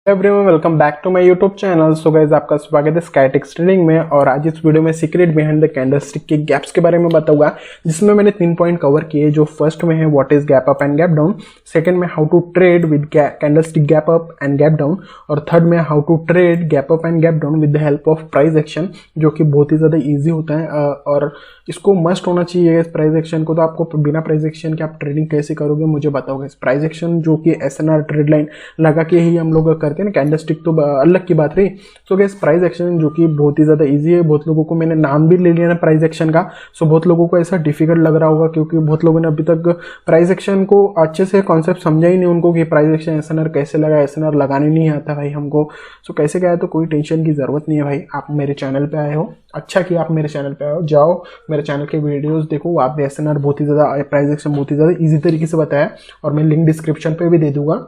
Everyone welcome back to my YouTube channel. So guys आपका स्वागत है स्काईटेक्स ट्रेडिंग में। और आज इस वीडियो में सीक्रेट बिहाइंड द कैंडलस्टिक के गैप्स के बारे में बताऊंगा, जिसमें मैंने 3 पॉइंट कवर किए। जो फर्स्ट में है what is gap up and gap down, second में how to trade with candlestick gap up and gap down, और थर्ड में how to trade gap up and gap down with the help of price action, जो कि बहुत ही ज्यादा easy होता है और इसको मस्ट होना चाहिए इस प्राइस एक्शन को। तो आपको बिना प्राइस एक्शन के आप ट्रेडिंग कैसे करोगे मुझे बताओगे। प्राइस एक्शन जो कि SNR ट्रेड लाइन लगा के ही हम लोग करते हैं ना, कैंडलस्टिक तो अलग की बात रही। सो गाइस प्राइस एक्शन जो कि बहुत ही ज्यादा इजी है, बहुत लोगों को मैंने नाम भी ले लिया ना प्राइस एक्शन का। सो बहुत लोगों को ऐसा डिफिकल्ट लग रहा होगा क्योंकि बहुत लोगों ने अभी तक प्राइस एक्शन को अच्छे से कॉन्सेप्ट समझा ही नहीं उनको कि प्राइस एक्शन SNR कैसे लगा। SNR लगाने नहीं आता भाई हमको। सो कैसे क्या है, तो कोई टेंशन की जरूरत नहीं है भाई। आप मेरे चैनल पे आए हो, अच्छा कि आप मेरे चैनल पे आए हो, जाओ मेरे चैनल के वीडियोस देखो। आप SNR बहुत ही ज्यादा, प्राइस एक्शन बहुत ही ज्यादा इजी तरीके से बताया, और मैं लिंक डिस्क्रिप्शन पे भी दे दूंगा,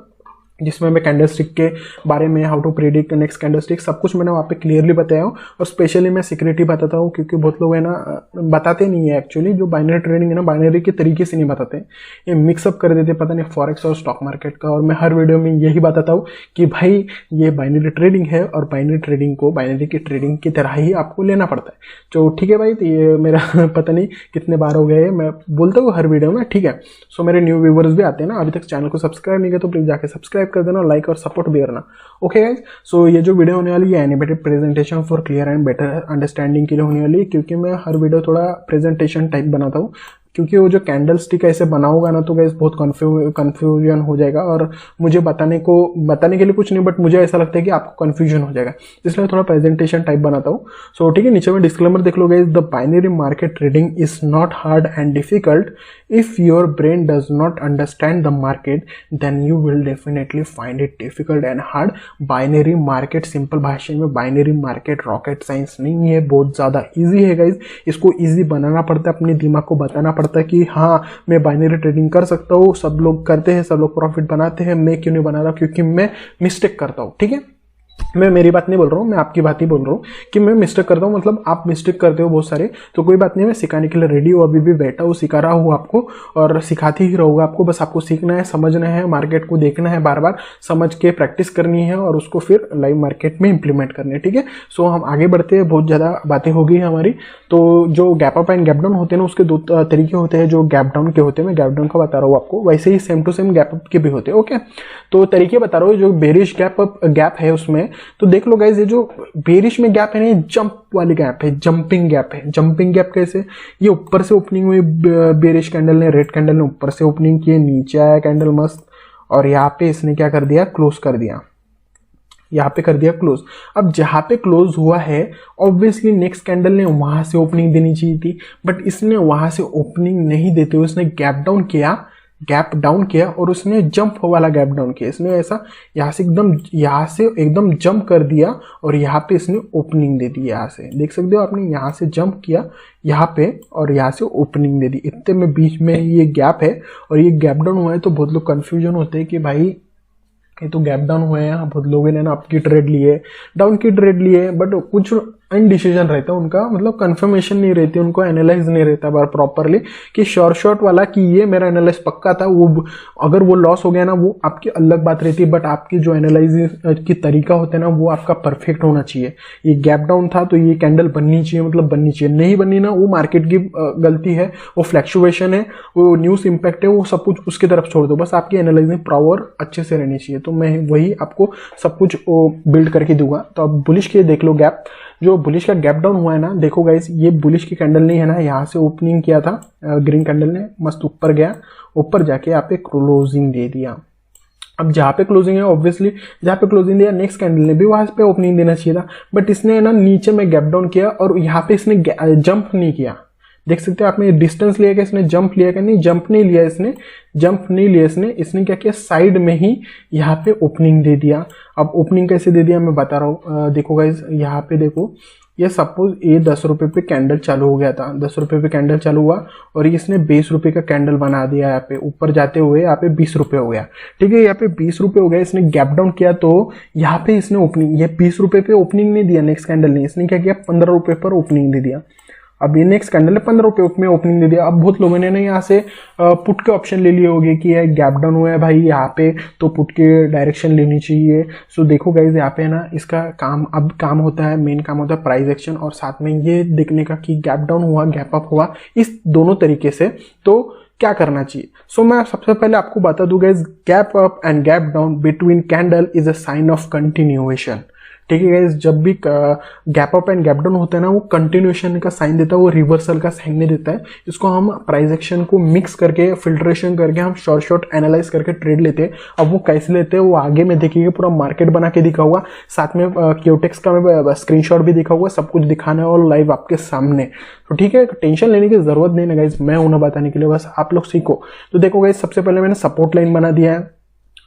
जिसमें मैं कैंडलस्टिक के बारे में, how to predict next candlestick, सब कुछ मैंने वहाँ पे क्लियरली बताया हूँ। और स्पेशली मैं सिक्योरिटी बताता हूँ क्योंकि बहुत लोग है ना बताते नहीं है एक्चुअली। जो बाइनरी ट्रेडिंग है ना, बाइनरी के तरीके से नहीं बताते, ये मिक्सअप कर देते पता नहीं फॉरेक्स और स्टॉक मार्केट का। और मैं हर वीडियो में यही बताता हूँ कि भाई ये बाइनरी ट्रेडिंग है और बाइनरी ट्रेडिंग को बाइनरी की ट्रेडिंग की तरह ही आपको लेना पड़ता है। तो ठीक है भाई, तो ये मेरा पता नहीं कितने बार हो गए मैं बोलता हूँ हर वीडियो में, ठीक है। सो मेरे न्यू व्यूवर्स भी आते हैं ना, अभी तक चैनल को सब्सक्राइब नहीं किया तो प्लीज जाके सब्सक्राइब कर देना, लाइक और सपोर्ट भी करना। ओके गाइस, सो ये जो वीडियो होने वाली है animated presentation for clear and better understanding के लिए होने वाली है, क्योंकि मैं हर वीडियो थोड़ा प्रेजेंटेशन टाइप बनाता हूँ। क्योंकि वो जो कैंडल स्टिक ऐसे बना होगा ना, तो गाइस बहुत कंफ्यूजन हो जाएगा, और मुझे बताने के लिए कुछ नहीं, बट मुझे ऐसा लगता है कि आपको कंफ्यूजन हो जाएगा, इसलिए थोड़ा प्रेजेंटेशन टाइप बनाता हूँ। सो ठीक है, नीचे में डिस्क्लेमर देख लो guys. The binary market trading is not hard and difficult. If your brain does not understand the market then you will definitely find it difficult and hard. Binary market, simple भाषा में binary market rocket science नहीं है, बहुत ज्यादा easy है guys. इसको easy बनाना पड़ता है, अपने दिमाग को बताना पड़ता है कि हाँ मैं बाइनरी ट्रेडिंग कर सकता हूँ, सब लोग करते हैं, सब लोग प्रॉफिट बनाते हैं, मैं क्यों नहीं बना रहा? क्योंकि मैं मिस्टेक करता हूँ, ठीक है। मैं मेरी बात नहीं बोल रहा हूँ, मैं आपकी बात ही बोल रहा हूँ कि मैं मिस्टेक करता हूँ, मतलब आप मिस्टेक करते हो बहुत सारे। तो कोई बात नहीं, मैं सिखाने के लिए रेडी हूँ, अभी भी बैठा हूँ, सिखा रहा हूँ आपको और सिखाती ही रहूँगा आपको। बस आपको सीखना है, समझना है, मार्केट को देखना है, बार बार समझ के प्रैक्टिस करनी है और उसको फिर लाइव मार्केट में इंप्लीमेंट करनी है, ठीक है। सो हम आगे बढ़ते हैं, बहुत ज़्यादा बातें हो गई हमारी। तो जो gap up and gap down होते हैं ना, उसके 2 तरीके होते हैं। जो गैप डाउन के होते हैं, मैं गैप डाउन का बता रहा हूँ आपको, वैसे ही same to same gap up के भी होते हैं, ओके। तो तरीके बता रहा हूँ। जो बेरिश गैप है उसमें तो देख लो गाइस, ये जो बेरिश में गैप है ना, ये जंप वाली गैप है, जंपिंग गैप है। जंपिंग गैप कैसे? ये ऊपर से ओपनिंग हुई बेरिश कैंडल ने, रेड कैंडल ने ऊपर से ओपनिंग की, नीचे आया कैंडल मस्त, और यहाँ पे इसने क्या कर दिया? क्लोज कर दिया, यहाँ पे कर दिया क्लोज। अब जहां पे क्लोज हुआ है, ऑब्वियसली नेक्स्ट कैंडल ने वहां से ओपनिंग देनी चाहिए थी, बट इसने वहां से ओपनिंग नहीं देते हुए उसने गैप डाउन किया और उसने जंप वाला गैप डाउन किया। इसने ऐसा यहाँ से एकदम जंप कर दिया और यहाँ पे इसने ओपनिंग दे दी। यहाँ से देख सकते हो आपने, यहाँ से जंप किया यहाँ पे और यहाँ से ओपनिंग दे दी। इतने में बीच में ये गैप है और ये गैप डाउन हुआ है। तो बहुत लोग कंफ्यूजन होते हैं कि भाई ये तो गैप डाउन हुए हैं, बहुत लोगों ने ना अप की ट्रेड ली है, डाउन की ट्रेड ली है, बट कुछ अनडिसीजन रहता है उनका, मतलब कंफर्मेशन नहीं रहती, उनको एनालाइज नहीं रहता बार प्रॉपरली कि शॉर्ट वाला कि ये मेरा एनालाइज पक्का था, वो अगर वो लॉस हो गया ना, वो आपकी अलग बात रहती है, बट आपकी जो एनालाइज की तरीका होता है ना, वो आपका परफेक्ट होना चाहिए। ये गैप डाउन था तो ये कैंडल बननी चाहिए, मतलब बननी चाहिए, नहीं बननी ना वो मार्केट की गलती है, वो फ्लैक्चुएशन है, वो न्यूज इंपैक्ट है, वो सब कुछ उसकी तरफ छोड़ दो, बस आपकी एनालाइजिंग पावर अच्छे से रहनी चाहिए। तो मैं वही आपको सब कुछ बिल्ड करके दूंगा। तो अब बुलिश के देख लो गैप, जो बुलिश का गैप डाउन हुआ है ना, देखो गाइस, ये बुलिश की कैंडल नहीं है ना, यहाँ से ओपनिंग किया था ग्रीन कैंडल ने, मस्त ऊपर गया, ऊपर जाके यहाँ पे क्लोजिंग दे दिया। अब जहाँ पे क्लोजिंग है, ऑब्वियसली जहाँ पे क्लोजिंग दिया, नेक्स्ट कैंडल ने भी वहां पे ओपनिंग देना चाहिए था, बट इसने ना नीचे में गैप डाउन किया और यहाँ पे इसने जंप नहीं किया। देख सकते हो आपने डिस्टेंस लिया क्या, इसने जंप लिया क्या? नहीं, जंप नहीं लिया इसने, इसने क्या किया, साइड में ही यहाँ पे ओपनिंग दे दिया। अब ओपनिंग कैसे दे दिया मैं बता रहा हूँ, देखो गाइस, यहाँ पे देखो, ये सपोज ये 10 रुपए पे कैंडल चालू हो गया था, 10 रुपए पे कैंडल चालू हुआ और इसने 20 रुपए का कैंडल बना दिया। यहाँ पे ऊपर जाते हुए यहाँ पे 20 रुपए हो गया, ठीक है, यहाँ पे 20 रुपए हो गया। इसने गैप डाउन किया तो यहाँ पे इसने ओपनिंग, ये 20 रुपए पे ओपनिंग नहीं दिया नेक्स्ट कैंडल ने, इसने क्या किया, 15 रुपए पर ओपनिंग दे दिया। अब ये नेक्स्ट कैंडल है 15 रुपये में ओपनिंग दे दिया। अब बहुत लोगों ने ना यहाँ से पुट के ऑप्शन ले लिए होंगे कि ये गैप डाउन हुआ है भाई यहाँ पे, तो पुट के डायरेक्शन लेनी चाहिए। सो देखो गाइज यहाँ पे ना इसका काम होता है, मेन काम होता है प्राइस एक्शन और साथ में ये देखने का कि गैप डाउन हुआ गैप अप हुआ, इस दोनों तरीके से तो क्या करना चाहिए। सो मैं सबसे पहले आपको बता दूं guys, gap up and gap down between candle is a sign of continuation. ठीक है गाइज, जब भी gap up and gap down होता है ना, वो कंटिन्यूएशन का साइन देता है, वो रिवर्सल का साइन नहीं देता है। इसको हम प्राइस एक्शन को मिक्स करके फिल्ट्रेशन करके हम शॉर्ट एनालाइज करके ट्रेड लेते हैं। अब वो कैसे लेते हैं वो आगे में देखिए, पूरा मार्केट बना के दिखा हुआ, साथ में क्यूटेक्स का मैं स्क्रीनशॉट भी दिखा हुआ, सब कुछ दिखाना है और लाइव आपके सामने। तो ठीक है, टेंशन लेने की जरूरत नहीं है गाइज, मैं उन्हें बताने के लिए, बस आप लोग सीखो। तो देखो गाइज, सबसे पहले मैंने सपोर्ट लाइन बना दिया है,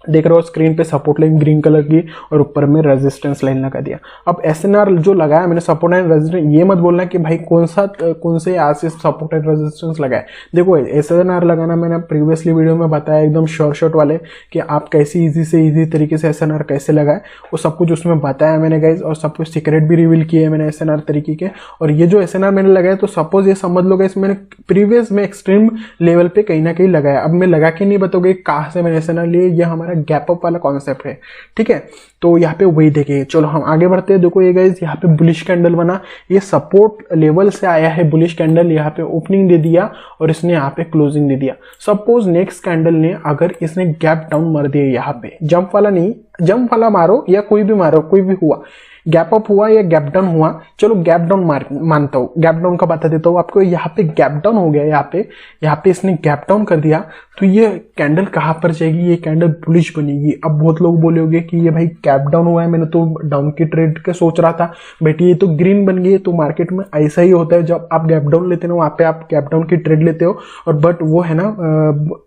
देख रहे हो स्क्रीन पे सपोर्ट लाइन ग्रीन कलर की, और ऊपर में रेजिस्टेंस लाइन लगा दिया। अब एसएनआर जो लगाया मैंने सपोर्ट एंड रेजिस्टेंस, ये मत बोलना कि भाई कौन से आज से सपोर्ट एंड रेजिस्टेंस लगाए। देखो एसएनआर लगाना मैंने प्रीवियसली वीडियो में बताया एकदम शॉर्ट वाले कि आप कैसे इजी से इजी तरीके से एसएनआर कैसे लगाए, वो सब कुछ उसमें बताया मैंने गाइज, और सब कुछ सीक्रेट भी रिवील किए मैंने एसएनआर तरीके के। और ये जो एसएनआर मैंने लगाया, तो सपोज ये समझ लो गाइज मैंने प्रीवियस में एक्सट्रीम लेवल पे कहीं ना कहीं लगाया। अब मैं लगा के नहीं बताऊंगा कहाँ से मैंने एसएनआर लिए, ये हमारा गैप अप वाला कॉन्सेप्ट है। ठीक है, तो यहाँ पे वही देखिए। चलो हम आगे बढ़ते हैं। देखो ये गाइस, यहाँ पे बुलिश कैंडल बना, ये सपोर्ट लेवल से आया है बुलिश कैंडल, यहाँ पे ओपनिंग दे दिया और इसने यहाँ पे क्लोजिंग दे दिया। सपोज नेक्स्ट कैंडल ने अगर इसने गैप डाउन मार दिया, यहाँ पे जंप वाला नहीं, जंप वाला मारो या कोई भी मारो, कोई भी हुआ, गैप अप हुआ या गैप डाउन हुआ, चलो गैप डाउन मानता हूं, गैप डाउन का बता देता हूं आपको। यहाँ पे गैप डाउन हो गया, यहाँ पे इसने गैप डाउन कर दिया, तो ये कैंडल कहां पर जाएगी, ये कैंडल बुलिश बनेगी। अब बहुत लोग बोलोगे कि ये भाई गैप डाउन हुआ है, मैंने तो डाउन की ट्रेड के सोच रहा था, बेटी ये तो ग्रीन बन गई है। तो मार्केट में ऐसा ही होता है, जब आप गैप डाउन लेते हो वहां पे आप गैप डाउन की ट्रेड लेते हो, और बट वो है ना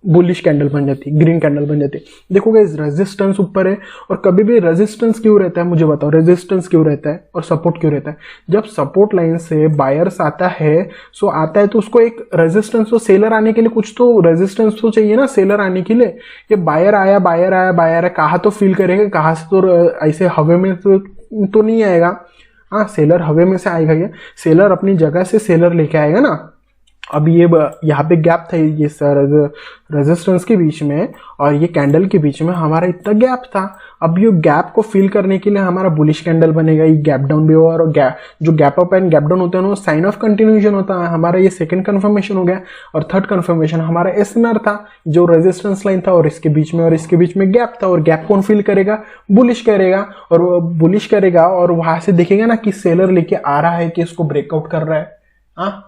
बुलिश कैंडल बन जाती है, ग्रीन कैंडल बन जाती है। देखो गाइस, रेजिस्टेंस ऊपर है, और कभी भी रेजिस्टेंस क्यों रहता है मुझे बताओ, रेजिस्टेंस क्यों रहता है और सपोर्ट क्यों रहता है। जब सपोर्ट लाइन से बायर्स आता है, तो उसको एक रेजिस्टेंस, तो सेलर आने के लिए कुछ तो रेजिस्टेंस तो चाहिए ना सेलर आने के लिए। ये बायर आया कहा तो फील करेगा, कहा से तो ऐसे हवे में तो नहीं आएगा। हाँ, सेलर हवे में से आएगा, ये सेलर अपनी जगह से सेलर लेके आएगा ना। अब ये यहाँ पे गैप था, ये रेजिस्टेंस के बीच में और ये कैंडल के बीच में हमारा इतना गैप था। अब ये गैप को फिल करने के लिए हमारा बुलिश कैंडल बनेगा, ये गैप डाउन भी हुआ, और जो gap up and gap down होता है ना, साइन ऑफ कंटिन्यूएशन होता है हमारा। ये सेकंड कंफर्मेशन हो गया, और थर्ड कंफर्मेशन हमारा एसएनआर था, जो रेजिस्टेंस लाइन था और इसके बीच में, और इसके बीच में गैप था, और गैप कौन फिल करेगा, बुलिश करेगा। और वो बुलिश करेगा और वहां से देखेगा ना कि सेलर लेके आ रहा है कि इसको ब्रेकआउट कर रहा है,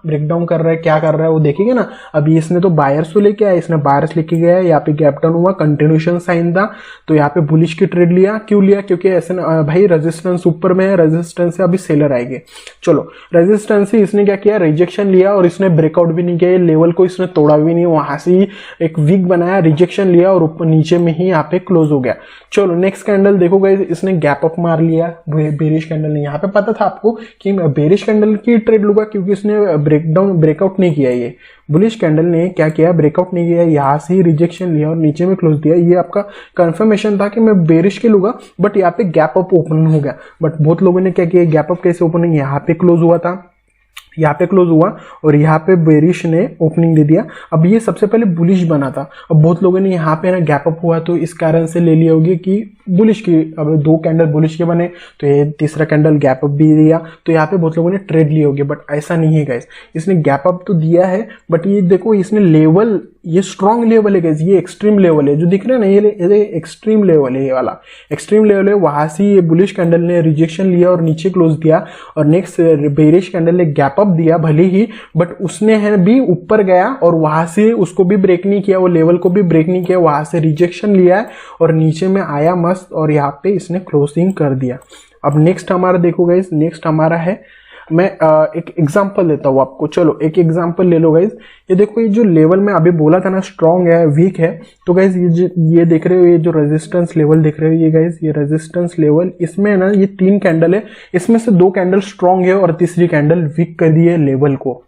ब्रेक डाउन कर रहा है, क्या कर रहा है वो देखेंगे ना। अभी इसने तो बायर्स तो लेके आया, इसने बायर्स लेके गया, यहाँ पे गैप डाउन हुआ, कंटिन्यूएशन साइन था, तो यहाँ पे बुलिश की ट्रेड लिया। क्यों लिया, क्योंकि ऐसे भाई रेजिस्टेंस ऊपर में है, रेजिस्टेंस से अभी सेलर आएंगे। चलो रेजिस्टेंस से इसने क्या किया, रिजेक्शन लिया, और इसने ब्रेकआउट भी नहीं किया, लेवल को इसने तोड़ा भी नहीं, वहां से ही एक वीक बनाया, रिजेक्शन लिया और ऊपर नीचे में ही यहाँ पे क्लोज हो गया। चलो नेक्स्ट कैंडल देखो गाइस, इसने गैप अप मार लिया, बेरिश कैंडल ने। यहाँ पे पता था आपको कि मैं बेरिश कैंडल की ट्रेड लूंगा, क्योंकि इसने ब्रेकआउट नहीं किया। ये बुलिश कैंडल ने क्या किया, ब्रेकआउट नहीं किया, यहां से ही रिजेक्शन लिया और नीचे में क्लोज दिया। ये आपका कंफर्मेशन था कि मैं बेरिश के लूंगा, बट यहाँ पे गैप अप ओपन हो गया। बट बहुत लोगों ने क्या किया, गैप अप कैसे ओपन, यहाँ पे क्लोज हुआ था, यहाँ पे क्लोज हुआ और यहाँ पे बेरिश ने ओपनिंग दे दिया। अब ये सबसे पहले बुलिश बना था, अब बहुत लोगों ने यहाँ पे ना गैप अप हुआ, तो इस कारण से ले लिया होगी कि बुलिश की। अब दो कैंडल बुलिश के बने, तो ये तीसरा कैंडल गैप अप भी दिया, तो यहाँ पे बहुत लोगों ने ट्रेड लिए होंगे, बट ऐसा नहीं है गाइस। इसने गैप अप तो दिया है, बट ये देखो इसने लेवल, ये स्ट्रॉन्ग लेवल है गाइस, ये एक्सट्रीम लेवल है जो दिख रहा है ना, ये एक्सट्रीम लेवल है, ये वाला एक्सट्रीम लेवल है। वहां से ये बुलिश कैंडल ने रिजेक्शन लिया और नीचे क्लोज दिया, और नेक्स्ट बेरिश कैंडल ने गैप अप दिया भले ही, बट उसने है भी ऊपर गया और वहां से उसको भी ब्रेक नहीं किया, वो लेवल को भी ब्रेक नहीं किया, वहां से रिजेक्शन लिया है और नीचे में आया मस्त, और यहाँ पे इसने क्लोजिंग कर दिया। अब नेक्स्ट हमारा देखो गाइस, नेक्स्ट हमारा है, मैं एक एग्जांपल देता हूँ आपको। चलो एक एग्जांपल ले लो गाइस, ये देखो ये जो लेवल में अभी बोला था ना स्ट्रॉन्ग है वीक है, तो गाइस ये देख रहे हो, ये जो रेजिस्टेंस लेवल देख रहे हो ये गाइस, ये रेजिस्टेंस लेवल, इसमें ना ये 3 कैंडल है, इसमें से 2 कैंडल स्ट्रॉन्ग है और तीसरी कैंडल वीक कर दी है लेवल को।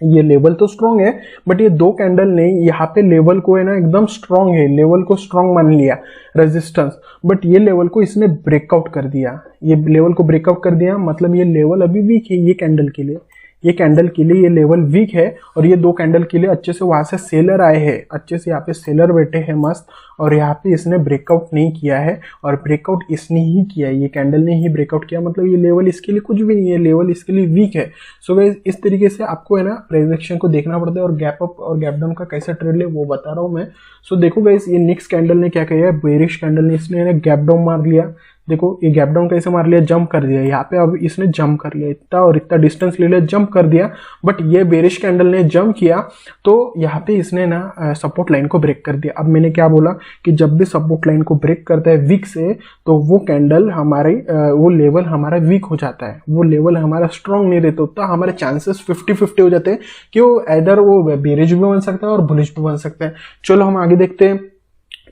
ये लेवल तो स्ट्रॉन्ग है, बट ये 2 कैंडल ने यहाँ पे लेवल को है ना एकदम स्ट्रॉन्ग है, लेवल को स्ट्रॉन्ग मान लिया रेजिस्टेंस, बट ये लेवल को इसने ब्रेकआउट कर दिया, ये लेवल को ब्रेकआउट कर दिया, मतलब ये लेवल अभी वीक है ये कैंडल के लिए, ये कैंडल के लिए ये लेवल वीक है और ये 2 कैंडल के लिए अच्छे से वहां से सेलर आए हैं, अच्छे से यहाँ पे सेलर बैठे हैं मस्त, और यहाँ पे इसने ब्रेकआउट नहीं किया है और ब्रेकआउट इसने ही किया है, ये कैंडल ने ही ब्रेकआउट किया, मतलब ये लेवल इसके लिए कुछ भी नहीं है, लेवल इसके लिए वीक है। सो गाइस इस तरीके से आपको है ना प्राइस एक्शन को देखना पड़ता है और गैप अप और गैप डाउन का कैसा ट्रेड ले वो बता रहा हूँ मैं। सो देखो गाइस ये निक्स कैंडल ने क्या किया है, बेरिश कैंडल ने इसने गैप डाउन मार लिया, देखो ये गैप डाउन कैसे मार लिया, जंप कर दिया यहाँ पे, अब इसने जंप कर लिया इतना और इतना डिस्टेंस ले लिया, जंप कर दिया, बट ये बेरिश कैंडल ने जंप किया तो यहाँ पे इसने ना सपोर्ट लाइन को ब्रेक कर दिया। अब मैंने क्या बोला कि जब भी सपोर्ट लाइन को ब्रेक करता है वीक से तो वो कैंडल हमारी वो लेवल हमारा वीक हो जाता है, वो लेवल हमारा स्ट्रांग नहीं रहता, तो हमारे चांसेस 50-50 हो जाते हैं कि वो इधर वो बेरिश भी बन सकता है और बुलिश भी बन सकता है। चलो हम आगे देखते हैं।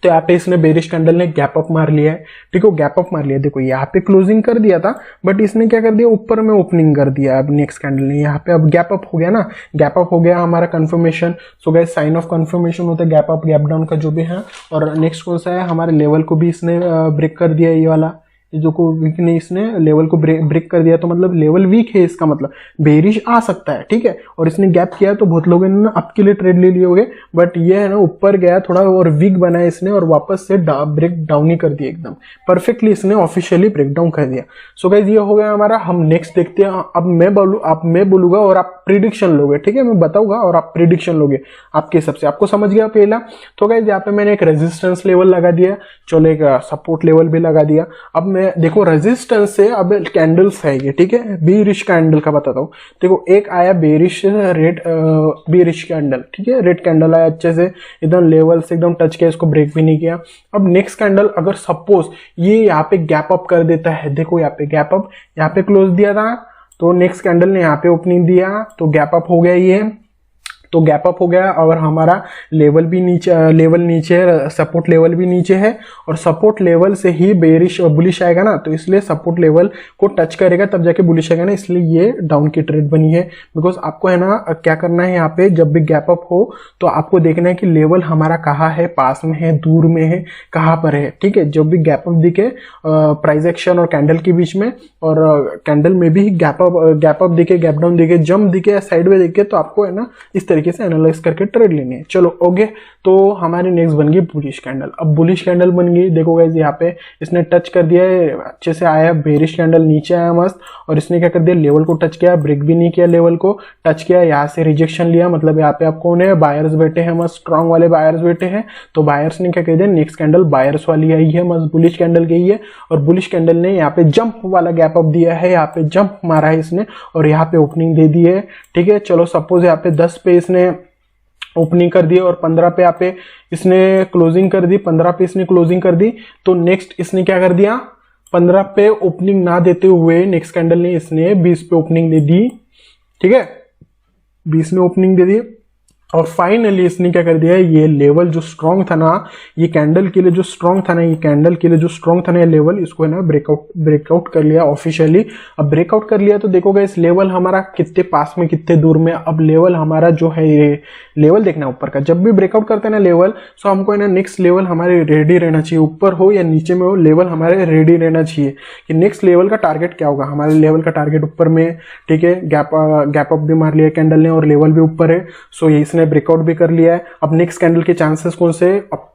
तो यहाँ पे इसने बेरिश कैंडल ने गैप अप मार लिया है, ठीक है, गैप अप मार लिया, देखो यहाँ पे क्लोजिंग कर दिया था बट इसने क्या कर दिया, ऊपर में ओपनिंग कर दिया। अब नेक्स्ट कैंडल ने यहाँ पे अब गैप अप हो गया ना, गैप अप हो गया हमारा confirmation. So guys sign of confirmation होता है गैप अप गैप डाउन का जो भी है। और नेक्स्ट कौन सा है, हमारे लेवल को भी इसने ब्रेक कर दिया, ये वाला जो को वीक ने इसने लेवल को ब्रेक कर दिया, तो मतलब लेवल वीक है, इसका मतलब बेरिश आ सकता है, ठीक है। और इसने गैप किया तो बहुत लोगों ने अप के लिए ट्रेड ले लिए होंगे, बट ये है ना ऊपर गया थोड़ा और वीक बनाया इसने और वापस से ब्रेक डाउन ही कर दिया, एकदम परफेक्टली इसने ऑफिशियली ब्रेक डाउन कर दिया। सो गाइस ये हो गया हमारा। हम नेक्स्ट देखते हैं। अब मैं बोलूंगा और आप प्रिडिक्शन लोगे, ठीक है, मैं बताऊंगा और आप प्रिडिक्शन लोगे आपके हिसाब से। आपको समझ गया पहला। तो गाइस यहाँ पे मैंने एक रेजिस्टेंस लेवल लगा दिया, चलो एक सपोर्ट लेवल भी लगा दिया। अब मैं देखो रेजिस्टेंस से अब कैंडल्स है ये, ठीक है, बेरिश कैंडल का बताता हूँ। देखो एक आया बेरिश रेड बेरिश कैंडल, ठीक है, रेड कैंडल आया अच्छे से एकदम लेवल से एकदम टच किया, इसको ब्रेक भी नहीं किया। अब नेक्स्ट कैंडल अगर सपोज ये यहाँ पे गैप अप कर देता है, देखो यहाँ पे गैप अप, यहाँ पे क्लोज दिया था तो नेक्स्ट कैंडल ने यहाँ पे ओपनिंग दिया तो गैप अप हो गया, ये तो गैप अप हो गया और हमारा लेवल भी नीचे, लेवल नीचे है, सपोर्ट लेवल भी नीचे है और सपोर्ट लेवल से ही बेरिश और बुलिश आएगा ना, तो इसलिए सपोर्ट लेवल को टच करेगा तब जाके बुलिश आएगा ना, इसलिए ये डाउन की ट्रेड बनी है। बिकॉज आपको है ना क्या करना है, यहाँ पे जब भी गैप अप हो तो आपको देखना है कि लेवल हमारा कहाँ है, पास में है, दूर में है, कहाँ पर है, ठीक है। जब भी गैप अप दिखे प्राइस एक्शन और कैंडल के बीच में, और कैंडल में भी गैप अप दिखे, गैप डाउन दिखे, जंप दिखे या साइड में दिखे, तो आपको है ना इस तरीके से एनालाइज करके ट्रेड लेने हैं। चलो ओके, तो हमारी नेक्स्ट बन गई बुलिश कैंडल। अब बुलिश कैंडल बन गई, देखो गाइस यहाँ पे इसने टच कर दिया है, अच्छे से आया बेरिश कैंडल, नीचे आया मस्त, और इसने क्या कर दिया, लेवल को टच किया, ब्रेक भी नहीं किया, लेवल को टच किया, यहाँ से रिजेक्शन लिया, मतलब यहाँ पे आप कौन है, बायर्स बैठे हैं मस्त, स्ट्रॉन्ग वाले बायर्स बैठे हैं, तो बायर्स ने क्या कर दिया, नेक्स्ट कैंडल बायर्स वाली आई है मस्त, बुलिश कैंडल गई है, और बुलिश कैंडल ने यहाँ पे जंप वाला गैप अप दिया है, यहाँ पे जंप मारा है इसने और यहाँ पे ओपनिंग दे दी है, ठीक है। चलो सपोज यहाँ पे 10 पे इसने ओपनिंग कर दी और 15 पे यहाँ पे इसने क्लोजिंग कर दी, 15 पे इसने क्लोजिंग कर दी, तो नेक्स्ट इसने क्या कर दिया, 15 पे ओपनिंग ना देते हुए नेक्स्ट कैंडल ने इसने 20 पे ओपनिंग दे दी, ठीक है, 20 में ओपनिंग दे दी, और फाइनली इसने क्या कर दिया है, ये लेवल जो स्ट्रॉन्ग था ना, ये कैंडल के लिए जो स्ट्रॉन्ग था ना, ये कैंडल के लिए जो स्ट्रॉन्ग था ना, ये लेवल, इसको है ना ब्रेकआउट कर लिया ऑफिशियली। अब ब्रेकआउट कर लिया तो देखोगे इस लेवल हमारा कितने पास में, कितने दूर में। अब लेवल हमारा जो है, ये लेवल देखना ऊपर का, जब भी ब्रेकआउट करते हैं ना लेवल, सो हमको है ना नेक्स्ट लेवल हमारे रेडी रहना चाहिए, ऊपर हो या नीचे में हो, लेवल हमारे रेडी रहना चाहिए कि नेक्स्ट लेवल का टारगेट क्या होगा। हमारे लेवल का टारगेट ऊपर में, ठीक है, गैप अप भी मार लिया कैंडल ने और लेवल भी ऊपर है, सो ये इसने ब्रेकआउट भी कर लिया है। अब नेक्स्ट कैंडल के चांसेस कौन से,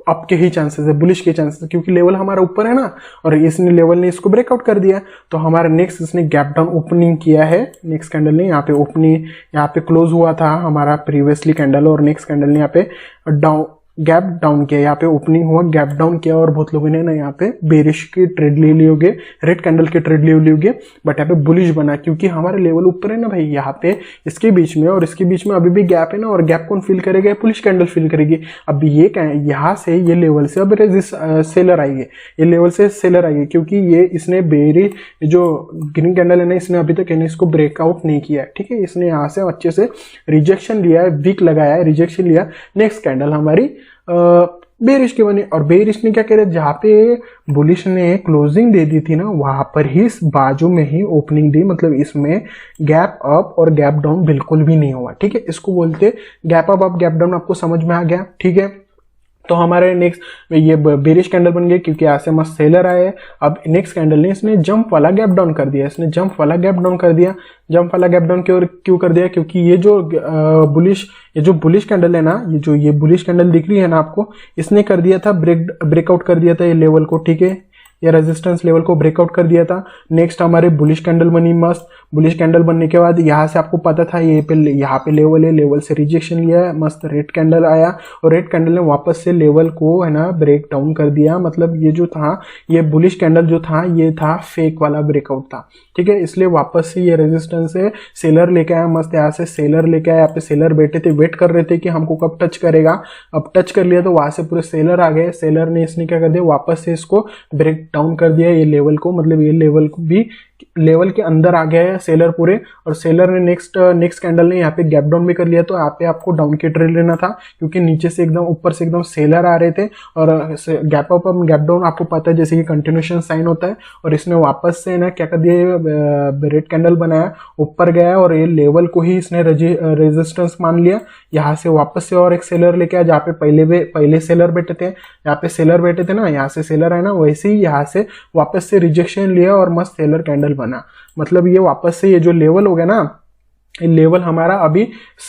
अप के ही चांसेस है, बुलिश के चांसेस, क्योंकि लेवल हमारा ऊपर है ना, और इसने लेवल ने इसको ब्रेकआउट कर दिया, तो हमारा नेक्स्ट इसने गैप डाउन ओपनिंग किया है, नेक्स्ट कैंडल ने यहाँ पे ओपनिंग, यहाँ पे क्लोज हुआ था हमारा प्रीवियसली कैंडल, और नेक्स्ट कैंडल ने यहाँ पे डाउन गैप डाउन किया, यहाँ पे ओपनिंग हुआ, गैप डाउन किया, और बहुत लोगों ने ना यहाँ पे बेरिश की ट्रेड ले ली होगी, रेड कैंडल की ट्रेड ले ली होगी, बट यहाँ पे बुलिश बना क्योंकि हमारे लेवल ऊपर है ना भाई, यहाँ पे इसके बीच में और इसके बीच में अभी भी गैप है ना, और गैप कौन फिल करेगा, बुलिश कैंडल फिल करेगी। अब ये यहाँ से ये लेवल से अब सेलर आएगी, ये लेवल से सेलर आएगी, क्योंकि ये इसने बेरी जो ग्रीन कैंडल है ना, इसने अभी तक इसको ब्रेकआउट नहीं किया है, ठीक है, इसने यहाँ से अच्छे से रिजेक्शन लिया है, वीक लगाया है, रिजेक्शन लिया। नेक्स्ट कैंडल हमारी बेरिश की बनी, और बेरिश ने क्या कह रहे, जहाँ पे बुलिश ने क्लोजिंग दे दी थी ना, वहां पर ही इस बाजू में ही ओपनिंग दी, मतलब इसमें गैप अप और गैप डाउन बिल्कुल भी नहीं हुआ, ठीक है, इसको बोलते गैप अप गैप डाउन। आपको समझ में आ गया, ठीक है। तो हमारे नेक्स्ट ये बेरिश कैंडल बन गया क्योंकि यहाँ से मस्त सेलर आए। अब नेक्स्ट कैंडल ने इसने जंप वाला गैप डाउन कर दिया, इसने जंप वाला गैप डाउन कर दिया। जंप वाला गैप डाउन क्यों कर दिया? क्योंकि ये जो बुलिश कैंडल है ना, ये बुलिश कैंडल दिख रही है ना आपको, इसने कर दिया था ब्रेकआउट कर दिया था ये लेवल को, ठीक है, या रेजिस्टेंस लेवल को ब्रेकआउट कर दिया था। नेक्स्ट हमारे बुलिश कैंडल बनी मस्त। बुलिश कैंडल बनने के बाद यहाँ से आपको पता था यहाँ पे लेवल है, लेवल से रिजेक्शन लिया है, मस्त रेड कैंडल आया और रेड कैंडल ने वापस से लेवल को है ना ब्रेक डाउन कर दिया। मतलब ये जो था, ये बुलिश कैंडल जो था ये था फेक वाला ब्रेकआउट था, ठीक है, इसलिए वापस से ये रेजिस्टेंस से सेलर लेके आया मस्त। यहाँ से सेलर लेके आया, यहाँ पे सेलर बैठे थे, वेट कर रहे थे कि हमको कब टच करेगा। अब टच कर लिया तो वहां से पूरे सेलर आ गए। सेलर ने इसने क्या कर दिया, वापस से इसको ब्रेक डाउन कर दिया ये लेवल को, मतलब ये लेवल को भी लेवल के अंदर आ गया है सेलर पूरे। और सेलर ने नेक्स्ट कैंडल ने यहाँ पे गैप डाउन भी कर लिया। तो यहाँ पे आपको डाउन की ट्रेड लेना था क्योंकि नीचे से एकदम ऊपर से एकदम सेलर आ रहे थे और गैप अप गैप डाउन आपको पता है जैसे कि कंटिन्यूएशन साइन होता है। और इसने वापस से ना क्या कर दिया, रेड कैंडल बनाया, ऊपर गया और ये लेवल को ही इसने रेजिस्टेंस मान लिया। यहाँ से वापस से और एक सेलर लेके आया, जहाँ पे पहले सेलर बैठे थे, यहाँ पे सेलर बैठे थे ना, यहाँ से सेलर है ना, वैसे ही यहाँ से वापस से रिजेक्शन लिया और मस्त सेलर कैंडल बना। मतलब ये वापस से ये जो लेवल हो गया ना, ये लेवल हमारा अभी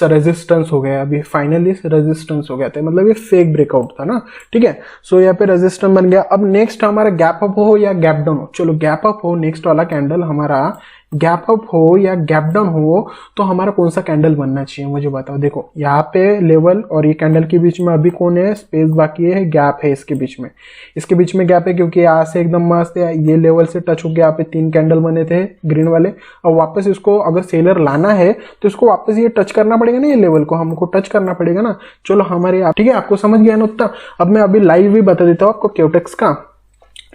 रेजिस्टेंस हो गया, अभी फाइनली रेजिस्टेंस हो गया था, मतलब ये फेक ब्रेकआउट था ना, ठीक है। सो यहाँ पे रेजिस्टेंस बन गया। अब नेक्स्ट हमारा गैप अप हो या गैप डाउन हो, चलो गैप अप हो, नेक्स्ट वाला कैंडल हमारा गैप अप हो या गैप डाउन हो तो हमारा कौन सा कैंडल बनना चाहिए मुझे बताओ। देखो यहाँ पे लेवल और ये कैंडल के बीच में अभी कौन है, स्पेस बाकी है, गैप है इसके बीच में गैप है क्योंकि यहाँ से एकदम मस्त है, ये लेवल से टच हो गया। यहाँ पे 3 कैंडल बने थे ग्रीन वाले, और वापस इसको अगर सेलर लाना है तो इसको वापस ये टच करना पड़ेगा ना, ये लेवल को हमको टच करना पड़ेगा ना। चलो हमारे ठीक है, आपको समझ गया ना उतना। अब मैं अभी लाइव भी बता देता हूँ आपको, क्यूटेक्स का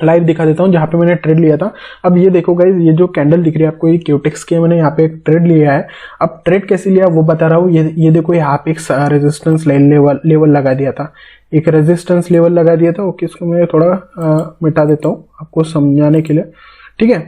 लाइव दिखा देता हूँ जहाँ पे मैंने ट्रेड लिया था। अब ये देखो गाइस, ये जो कैंडल दिख रही है आपको, ये क्यूटेक्स के मैंने यहाँ पे एक ट्रेड लिया है। अब ट्रेड कैसे लिया वो बता रहा हूँ। ये देखो यहाँ पे एक रेजिस्टेंस लेवल लगा दिया था, एक रेजिस्टेंस लेवल लगा दिया था। ओके, इसको मैं थोड़ा मिटा देता हूँ आपको समझाने के लिए, ठीक है।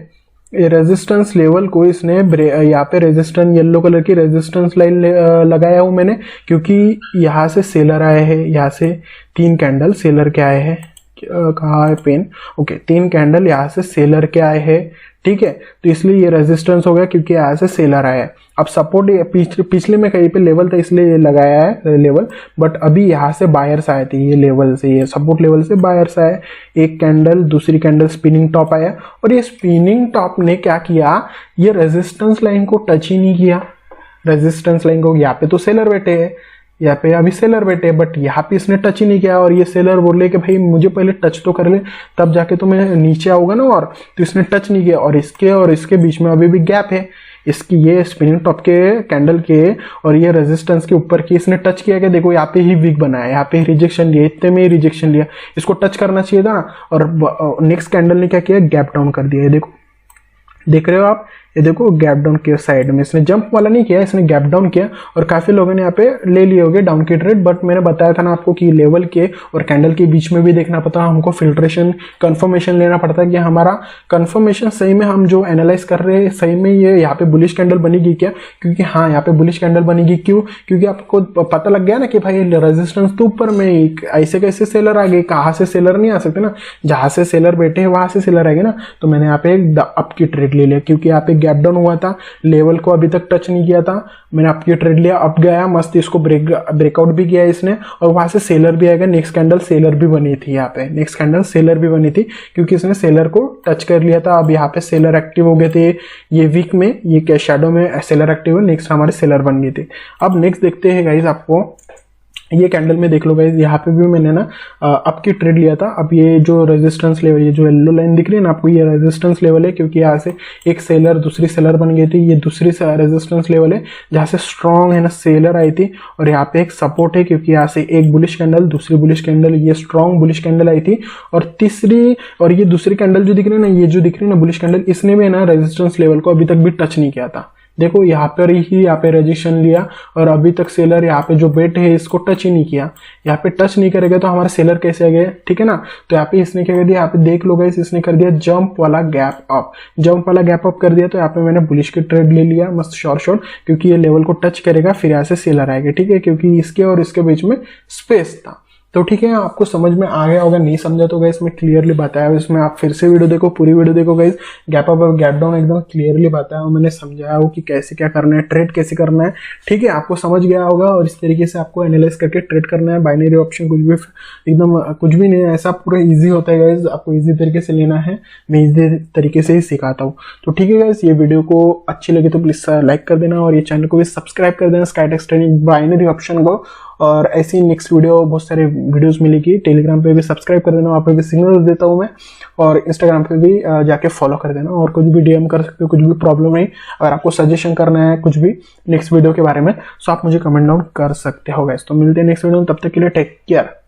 ये रेजिस्टेंस लेवल को इसने यहाँ पे रेजिस्टेंस येलो कलर की रेजिस्टेंस लाइन लगाया हूँ मैंने, क्योंकि यहाँ से सेलर आए हैं, यहाँ से 3 कैंडल सेलर के आए हैं। कहाँ है पेन, ओके 3 कैंडल यहाँ से सेलर के आए हैं, ठीक है। तो इसलिए ये रेजिस्टेंस हो गया क्योंकि यहाँ से सेलर आया है। अब सपोर्ट पिछले में कहीं पे लेवल था इसलिए ये लगाया है लेवल, बट अभी यहाँ से बायर्स आए थे, ये लेवल से, ये सपोर्ट लेवल से बायर्स आए। एक कैंडल, दूसरी कैंडल स्पिनिंग टॉप आया और ये स्पिनिंग टॉप ने क्या किया, ये रेजिस्टेंस लाइन को टच ही नहीं किया। रेजिस्टेंस लाइन को, यहाँ पे तो सेलर बैठे हैं, यहाँ पे अभी सेलर बैठे, बट यहाँ पे इसने टच ही नहीं किया। और ये सेलर बोले कि भाई मुझे पहले टच तो कर ले तब जाके तो मैं नीचे आऊंगा ना, और तो इसने टच नहीं किया। और इसके बीच में अभी भी गैप है, इसकी ये स्पिनिंग टॉप के कैंडल के और ये रेजिस्टेंस के ऊपर की इसने टच किया। क्या देखो यहाँ पे ही वीक बनाया, यहाँ पे रिजेक्शन लिया, इतने में ही रिजेक्शन लिया, इसको टच करना चाहिए था ना। और नेक्स्ट कैंडल ने क्या किया, गैप डाउन कर दिया। ये देखो, देख रहे हो आप, ये देखो गैप डाउन के साइड में इसने जंप वाला नहीं किया, इसने गैप डाउन किया। और काफी लोगों ने यहाँ पे ले लिए होंगे डाउन की ट्रेड, बट मैंने बताया था ना आपको कि लेवल के और कैंडल के बीच में भी देखना पड़ता है हमको, फिल्ट्रेशन कंफर्मेशन लेना पड़ता है कि हमारा कंफर्मेशन सही में हम जो एनालाइज कर रहे हैं सही में ये यहाँ पे बुलिश कैंडल बनेगी क्या। क्योंकि हाँ, यहाँ पे बुलिश कैंडल बनेगी, क्यों, क्योंकि आपको पता लग गया ना कि भाई रेजिस्टेंस तो ऊपर में, ऐसे कैसे सेलर आ गए, कहाँ से सेलर नहीं आ सकते ना, जहां से सेलर बैठे हैं वहां से सेलर आएंगे ना। तो मैंने यहाँ पे एक अप की ट्रेड ले लिया क्योंकि यहाँ पे गैप डाउन हुआ था, लेवल को अभी तक टच नहीं किया था। मैंने आपकी ट्रेड लिया, अप गया मस्त, इसको ब्रेकआउट भी किया इसने और वहां से सेलर भी आएगा। नेक्स्ट कैंडल सेलर भी बनी थी, यहाँ पे नेक्स्ट कैंडल सेलर भी बनी थी क्योंकि इसने सेलर को टच कर लिया था। अब यहाँ पे सेलर एक्टिव हो गए थे, ये वीक में, ये क्या शैडो में सेलर एक्टिव है, नेक्स्ट हमारे सेलर बन गए थे। अब नेक्स्ट देखते हैं गाइज, आपको ये कैंडल में देख लो गाइज, यहाँ पे भी मैंने ना अप की ट्रेड लिया था। अब ये जो रेजिस्टेंस लेवल, ये जो येलो लाइन दिख रही है ना आपको, ये रेजिस्टेंस लेवल है क्योंकि यहाँ से एक सेलर दूसरी सेलर बन गई थी। ये दूसरी रेजिस्टेंस लेवल है जहाँ से स्ट्रॉन्ग है ना सेलर आई थी। और यहाँ पे एक सपोर्ट है क्योंकि यहाँ से एक बुलिश कैंडल, दूसरी बुलिश कैंडल, ये स्ट्रॉन्ग बुलिश कैंडल आई थी। और तीसरी और ये दूसरी कैंडल जो दिख रही है ना, ये जो दिख रही है ना बुलिश कैंडल, इसने भी ना रेजिस्टेंस लेवल को अभी तक भी टच नहीं किया था। देखो यहाँ पर ही यहाँ पे रेजिस्टेंस लिया और अभी तक सेलर यहाँ पे जो बेट है इसको टच ही नहीं किया। यहाँ पे टच नहीं करेगा तो हमारा सेलर कैसे आ गया, ठीक है ना। तो यहाँ पे इसने क्या कर दिया, यहाँ पे देख लो गाइस, इसने कर दिया जंप वाला गैप अप, जंप वाला गैप अप कर दिया। तो यहाँ पे मैंने बुलिश की ट्रेड ले लिया मस्त शॉर्ट, क्योंकि ये लेवल को टच करेगा फिर यहाँ से सेलर आएगा, ठीक है, क्योंकि इसके और इसके बीच में स्पेस था। तो ठीक है, आपको समझ में आ गया होगा, नहीं समझा तो गाइस मैं क्लियरली बताया हूं इसमें, आप फिर से वीडियो देखो, पूरी वीडियो देखो गाइस। गैप अप और गैप डाउन एकदम क्लियरली बताया हूं मैंने, समझाया हो कि कैसे क्या करना है, ट्रेड कैसे करना है। ठीक है, आपको समझ गया होगा और इस तरीके से आपको एनालाइज करके ट्रेड करना है। बाइनरी ऑप्शन कुछ भी एकदम कुछ भी नहीं है, ऐसा पूरा ईजी होता है गाइज, आपको ईजी तरीके से लेना है, मैं ईजी तरीके से ही सिखाता हूँ। तो ठीक है गाइज, ये वीडियो को अच्छी लगी तो प्लीज लाइक कर देना और ये चैनल को भी सब्सक्राइब कर देना, स्काईटेक्स ट्रेडिंग बाइनरी ऑप्शन को। और ऐसी नेक्स्ट वीडियो बहुत सारे वीडियोस मिलेगी। टेलीग्राम पे भी सब्सक्राइब कर देना, वहाँ पे भी सिग्नल देता हूँ मैं, और इंस्टाग्राम पे भी जाके फॉलो कर देना। और कुछ भी डीएम कर सकते हो, कुछ भी प्रॉब्लम है, अगर आपको सजेशन करना है कुछ भी नेक्स्ट वीडियो के बारे में, तो आप मुझे कमेंट डाउन कर सकते हो गाइस। तो मिलते हैं नेक्स्ट वीडियो में, तब तक के लिए टेक केयर।